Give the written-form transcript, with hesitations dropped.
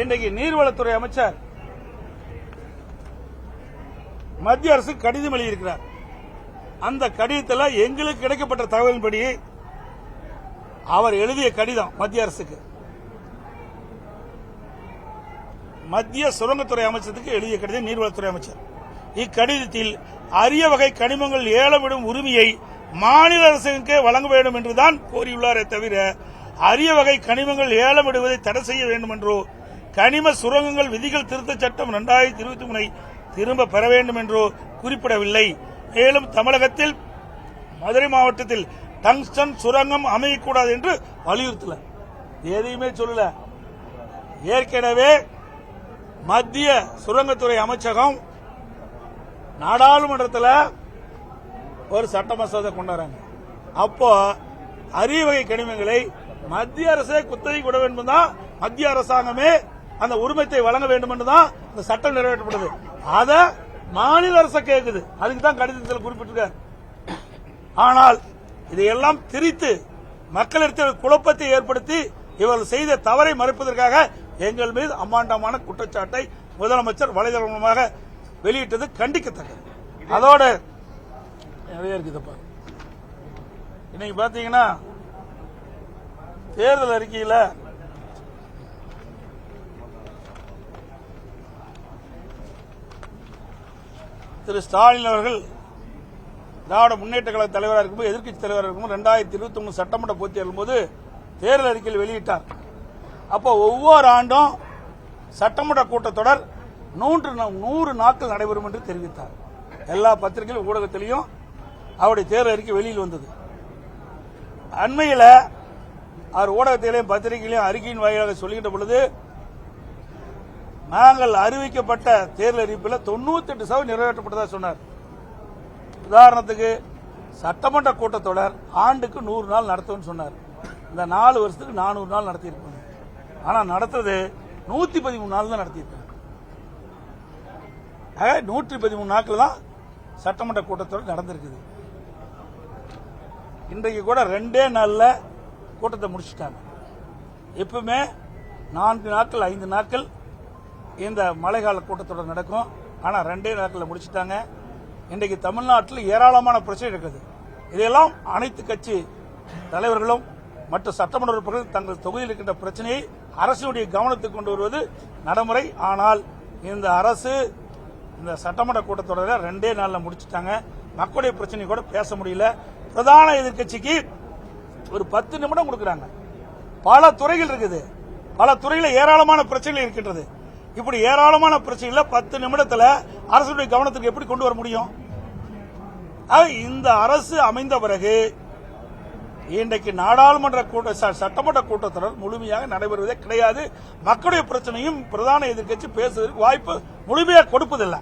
இன்றைக்கு நீர்வளத்துறை அமைச்சர் மத்திய அரசு கடிதம் எழுதியிருக்கிறார். அந்த கடிதத்தில் எங்களுக்கு கிடைக்கப்பட்ட தகவலின்படி அவர் எழுதிய கடிதம் மத்திய அரசுக்கு, மத்திய சுரங்கத்துறை அமைச்சருக்கு எழுதிய கடிதம் நீர்வளத்துறை அமைச்சர். இக்கடிதத்தில் அரிய வகை கனிமங்கள் ஏலமிடும் உரிமையை மாநில அரசுக்கு வழங்க வேண்டும் என்றுதான் கோரியுள்ளாரே தவிர அரிய வகை கனிமங்கள் ஏலமிடுவதை தடை செய்ய வேண்டும் என்றோ, கனிம சுரங்கங்கள் விதிகள் திருத்தச் சட்டம் 2023 திரும்ப பெற வேண்டும் என்றோ குறிப்பிடவில்லை. மேலும் தமிழகத்தில் மதுரை மாவட்டத்தில் டங்ஸ்டன் சுரங்கம் அமையக்கூடாது என்று வலியுறுத்தல, எதையுமே சொல்லல. ஏற்கனவே மத்திய சுரங்கத்துறை அமைச்சகம் நாடாளுமன்றத்தில் ஒரு சட்ட மசோதா கொண்டாடுறாங்க. அப்போ அரிய வகை கனிமங்களை மத்திய அரசே குத்தகை கொட வேண்டும் தான், மத்திய அரசாங்கமே அந்த உரிமத்தை வழங்க வேண்டும் என்றுதான் இந்த சட்டம் நிறைவேற்றப்படுது. அத மாநில அரசு கேட்குது. அதுக்கு தான் கடிதத்தில் குறிப்பிட்டிருக்கார். ஆனால் இதையெல்லாம் திரித்து மக்களிடத்தில் குழப்பத்தை ஏற்படுத்தி இவர்கள் செய்த தவறை மறைப்பதற்காக எங்கள் மீது அம்மாண்டமான குற்றச்சாட்டை முதலமைச்சர் வலைதளம் மூலமாக வெளியிட்டது கண்டிக்கத்தக்கது. அதோட நிறைய இருக்குதுப்பா. இன்னைக்கு பாத்தீங்கன்னா தேர்தல் அறிக்கையில் திரு ஸ்டாலின் அவர்கள் திராவிட முன்னேற்ற கழக தலைவராக இருக்கும்போது, எதிர்க்கட்சி தலைவராக இருக்கும்போது 2023 சட்டமன்ற பொதுத் தேர்தல் போது தேர்தல் அறிக்கையில் வெளியிட்டார். அப்போ ஒவ்வொரு ஆண்டும் சட்டமன்ற கூட்டத்தொடர் 100 நாட்கள் நடைபெறும் என்று தெரிவித்தார். எல்லா பத்திரிகைகள் ஊடகத்திலையும் அவருடைய தேர்தல் அறிக்கை வெளியில் வந்தது. அண்மையில் அவர் ஊடகத்திலையும் பத்திரிகையிலையும் அறிக்கையின் வாயிலாக சொல்லுகின்ற பொழுது, நாங்கள் அறிவிக்கப்பட்ட தேர்தல் அறிவிப்பில் 98% நிறைவேற்றப்பட்டதாக சொன்னார். உதாரணத்துக்கு சட்டமன்ற கூட்டத்தொடர் ஆண்டுக்கு 100 நாள் நடத்தும் சொன்னார். இந்த 4 வருஷத்துக்கு 400 நாள் நடத்தியிருப்பாங்க. ஆனா நடத்துறது 113 நாள் தான் நடத்தியிருக்காங்க. 113 நாட்கள் தான் சட்டமன்ற கூட்டத்தொடர் நடந்திருக்குது. இன்றைக்கு கூட 2 நாள்ல கூட்டத்தை முடிச்சுட்டாங்க. எப்பவுமே 4 நாட்கள் 5 நாட்கள் இந்த மழைக்கால கூட்டத்தொடர் நடக்கும். ஆனா 2 நாட்கள் முடிச்சுட்டாங்க. இன்றைக்கு தமிழ்நாட்டில் ஏராளமான பிரச்சனை இருக்குது. இதையெல்லாம் அனைத்து கட்சி தலைவர்களும் மற்ற சட்டமன்ற உறுப்பினர்கள் தங்கள் தொகுதியில் இருக்கின்ற பிரச்சனையை அரசுடைய கவனத்துக்கு கொண்டு வருவது நடைமுறை. ஆனால் இந்த அரசு இந்த சட்டமன்ற கூட்டத்தொடரை 2 நாள்ல முடிச்சுட்டாங்க. மக்களுடைய பிரச்சனை கூட பேச முடியல. பிரதான எதிர்கட்சிக்கு ஒரு 10 நிமிடம் கொடுக்கறாங்க. பல துறைகள் இருக்குது, பல துறைகளில் ஏராளமான பிரச்சனைகள் இருக்கின்றது. இப்படி ஏராளமான பிரச்சனைகளை 10 நிமிடத்தில் அரசுடைய கவனத்துக்கு எப்படி கொண்டு வர முடியும்? இந்த அரசு அமைந்த பிறகு இன்றைக்கு நாடாளுமன்ற சட்டமன்ற கூட்டத்தொடர் முழுமையாக நடைபெறுவதே கிடையாது. மக்களுடைய பிரச்சனையும் பிரதான எதிர்க்கட்சி பேசுவதற்கு வாய்ப்பு முழுமையாக கொடுப்பதில்லை.